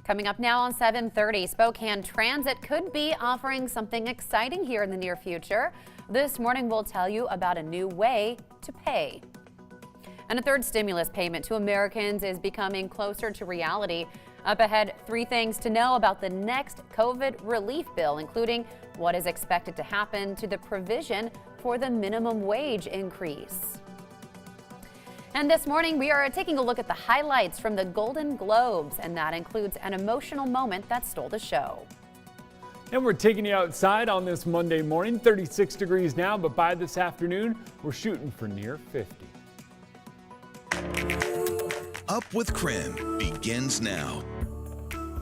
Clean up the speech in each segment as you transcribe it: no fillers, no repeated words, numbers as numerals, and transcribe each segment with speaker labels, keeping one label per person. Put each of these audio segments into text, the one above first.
Speaker 1: Coming up now on 7:30, Spokane Transit could be offering something exciting here in the near future. This morning we'll tell you about a new way to pay. And a third stimulus payment to Americans is becoming closer to reality. Up ahead, 3 things to know about the next COVID relief bill, including what is expected to happen to the provision for the minimum wage increase. And this morning, we are taking a look at the highlights from the Golden Globes, and that includes an emotional moment that stole the show.
Speaker 2: And we're taking you outside on this Monday morning, 36 degrees now, but by this afternoon, we're shooting for near 50.
Speaker 3: Up with KREM begins now.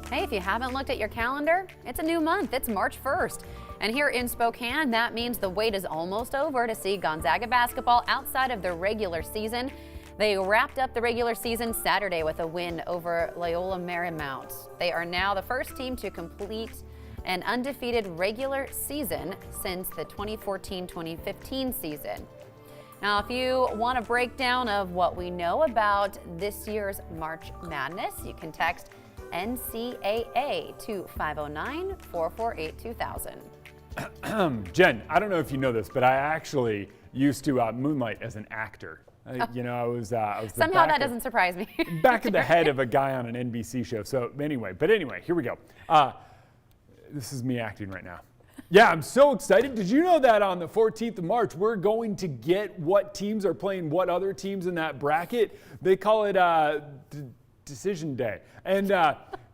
Speaker 1: Hey, if you haven't looked at your calendar, it's a new month. It's March 1st. And here in Spokane, that means the wait is almost over to see Gonzaga basketball outside of the regular season. They wrapped up the regular season Saturday with a win over Loyola Marymount. They are now the first team to complete an undefeated regular season since the 2014-2015 season. Now, if you want a breakdown of what we know about this year's March Madness, you can text NCAA to 509-448-2000.
Speaker 2: Jen, I don't know if you know this, but I actually used to moonlight as an actor. I was the
Speaker 1: somehow that doesn't surprise me.
Speaker 2: back of the head of a guy on an NBC show. So anyway, here we go. This is me acting right now. Yeah, I'm so excited. Did you know that on the 14th of March, we're going to get what teams are playing what other teams in that bracket? They call it Decision Day. And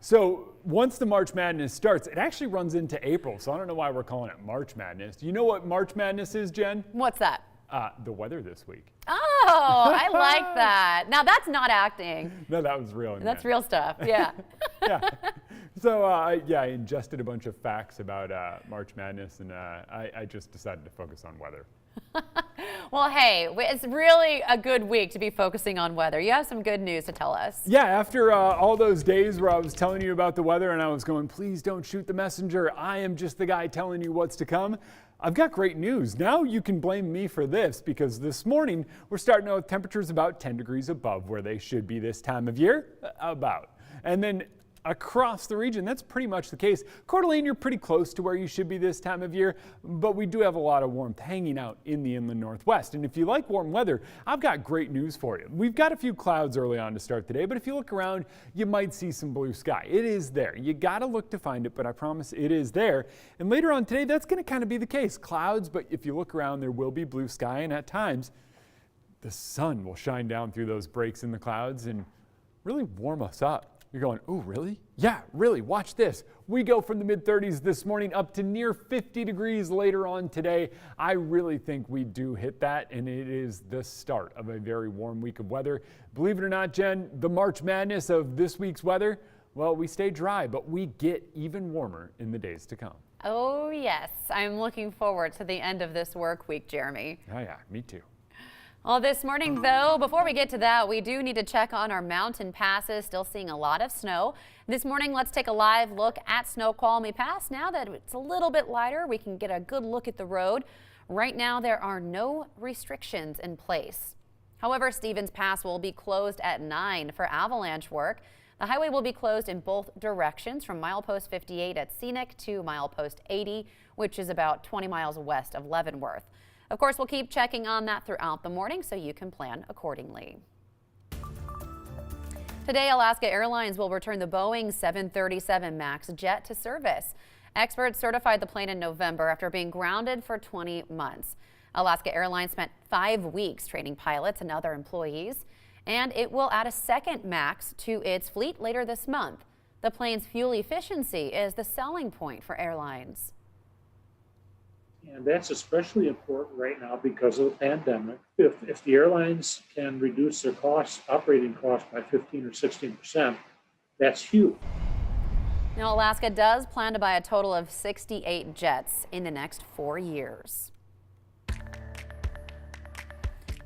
Speaker 2: so once the March Madness starts, it actually runs into April. So I don't know why we're calling it March Madness. Do you know what March Madness is, Jen?
Speaker 1: What's that?
Speaker 2: The weather this week.
Speaker 1: Oh, I like that. Now that's not acting.
Speaker 2: No, that was real.
Speaker 1: That's real stuff. Yeah.
Speaker 2: Yeah. So I ingested a bunch of facts about March Madness, and I just decided to focus on weather.
Speaker 1: Well, hey, it's really a good week to be focusing on weather. You have some good news to tell us.
Speaker 2: Yeah, after all those days where I was telling you about the weather and I was going, please don't shoot the messenger, I am just the guy telling you what's to come. I've got great news. Now you can blame me for this, because this morning we're starting out with temperatures about 10 degrees above where they should be this time of year, about. And then across the region, that's pretty much the case. Coeur d'Alene, you're pretty close to where you should be this time of year, but we do have a lot of warmth hanging out in the inland northwest. And if you like warm weather, I've got great news for you. We've got a few clouds early on to start the day, but if you look around, you might see some blue sky. It is there. You got to look to find it, but I promise it is there. And later on today, that's going to kind of be the case. Clouds, but if you look around, there will be blue sky, and at times, the sun will shine down through those breaks in the clouds and really warm us up. You're going, oh, really? Yeah, really. Watch this. We go from the mid-30s this morning up to near 50 degrees later on today. I really think we do hit that, and it is the start of a very warm week of weather. Believe it or not, Jen, the March Madness of this week's weather, well, we stay dry, but we get even warmer in the days to come.
Speaker 1: Oh, yes. I'm looking forward to the end of this work week, Jeremy.
Speaker 2: Oh, yeah, me too.
Speaker 1: Well, this morning, though, before we get to that, we do need to check on our mountain passes. Still seeing a lot of snow. This morning, let's take a live look at Snoqualmie Pass. Now that it's a little bit lighter, we can get a good look at the road. Right now, there are no restrictions in place. However, Stevens Pass will be closed at 9 for avalanche work. The highway will be closed in both directions from milepost 58 at Scenic to milepost 80, which is about 20 miles west of Leavenworth. Of course, we'll keep checking on that throughout the morning so you can plan accordingly. Today, Alaska Airlines will return the Boeing 737 MAX jet to service. Experts certified the plane in November after being grounded for 20 months. Alaska Airlines spent 5 weeks training pilots and other employees, and it will add a second MAX to its fleet later this month. The plane's fuel efficiency is the selling point for airlines.
Speaker 4: And that's especially important right now because of the pandemic. If the airlines can reduce their costs, operating costs by 15 or 16%, that's huge.
Speaker 1: Now, Alaska does plan to buy a total of 68 jets in the next 4 years.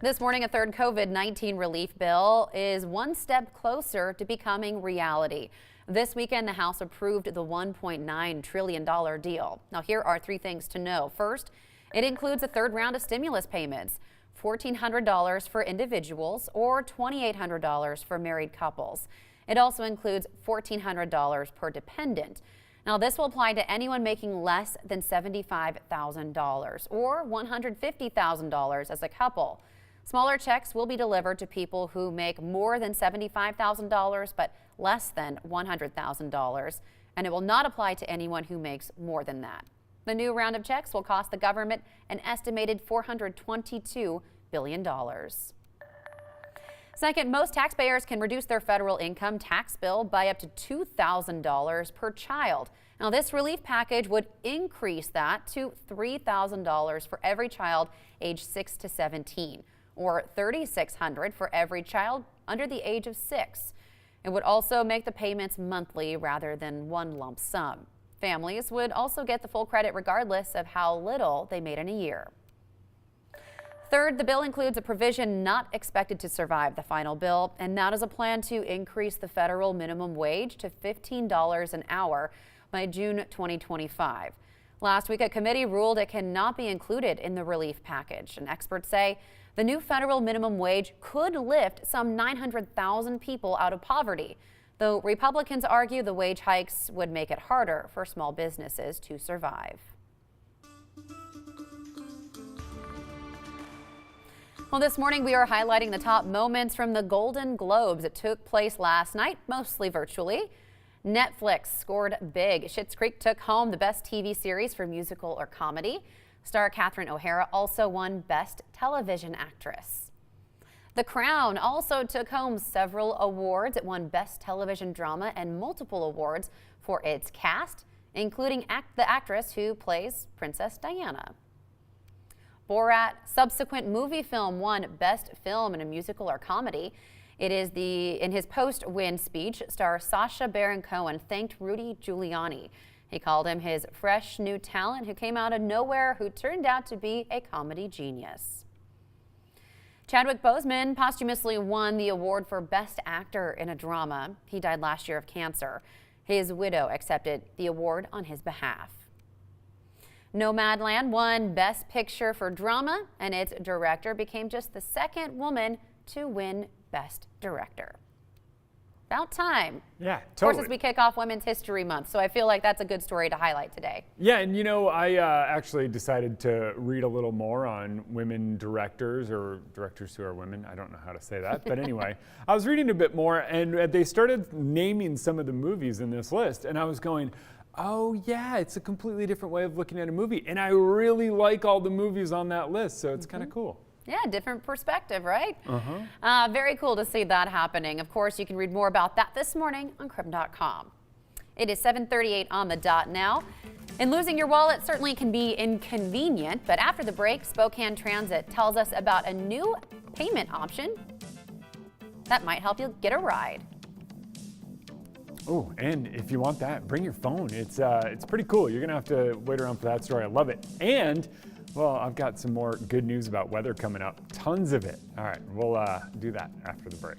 Speaker 1: This morning, a third COVID-19 relief bill is one step closer to becoming reality. This weekend, the House approved the $1.9 trillion deal. Now, here are 3 things to know. First, it includes a third round of stimulus payments, $1,400 for individuals or $2,800 for married couples. It also includes $1,400 per dependent. Now, this will apply to anyone making less than $75,000 or $150,000 as a couple. Smaller checks will be delivered to people who make more than $75,000 but less than $100,000, and it will not apply to anyone who makes more than that. The new round of checks will cost the government an estimated $422 billion. Second, most taxpayers can reduce their federal income tax bill by up to $2,000 per child. Now, this relief package would increase that to $3,000 for every child aged 6 to 17, or $3,600 for every child under the age of 6. It would also make the payments monthly rather than one lump sum. Families would also get the full credit regardless of how little they made in a year. Third, the bill includes a provision not expected to survive the final bill, and that is a plan to increase the federal minimum wage to $15 an hour by June 2025. Last week, a committee ruled it cannot be included in the relief package, and experts say the new federal minimum wage could lift some 900,000 people out of poverty, though Republicans argue the wage hikes would make it harder for small businesses to survive. Well, this morning we are highlighting the top moments from the Golden Globes. It took place last night, mostly virtually. Netflix scored big. Schitt's Creek took home the Best TV Series for Musical or Comedy. Star Catherine O'Hara also won Best Television Actress. The Crown also took home several awards. It won Best Television Drama and multiple awards for its cast, including the actress who plays Princess Diana. Borat subsequent movie film won Best Film in a Musical or Comedy. It is in his post-win speech, star Sacha Baron Cohen thanked Rudy Giuliani. He called him his fresh new talent who came out of nowhere, who turned out to be a comedy genius. Chadwick Boseman posthumously won the award for Best Actor in a Drama. He died last year of cancer. His widow accepted the award on his behalf. Nomadland won Best Picture for Drama, and its director became just the second woman to win Best Director. About time.
Speaker 2: Yeah, totally.
Speaker 1: Of course, as we kick off Women's History Month, so I feel like that's a good story to highlight today.
Speaker 2: Yeah, and you know, I actually decided to read a little more on women directors, or directors who are women. I don't know how to say that, but anyway, I was reading a bit more, and they started naming some of the movies in this list, and I was going, oh yeah, it's a completely different way of looking at a movie, and I really like all the movies on that list, so it's kind of cool.
Speaker 1: Yeah, different perspective, right? Very cool to see that happening. Of course, you can read more about that this morning on KREM.com. It is 7:38 on the dot now. And losing your wallet certainly can be inconvenient, but after the break, Spokane Transit tells us about a new payment option that might help you get a ride.
Speaker 2: Oh, and if you want that, bring your phone. It's pretty cool. You're gonna have to wait around for that story. I love it. And, well, I've got some more good news about weather coming up. Tons of it. All right, we'll do that after the break.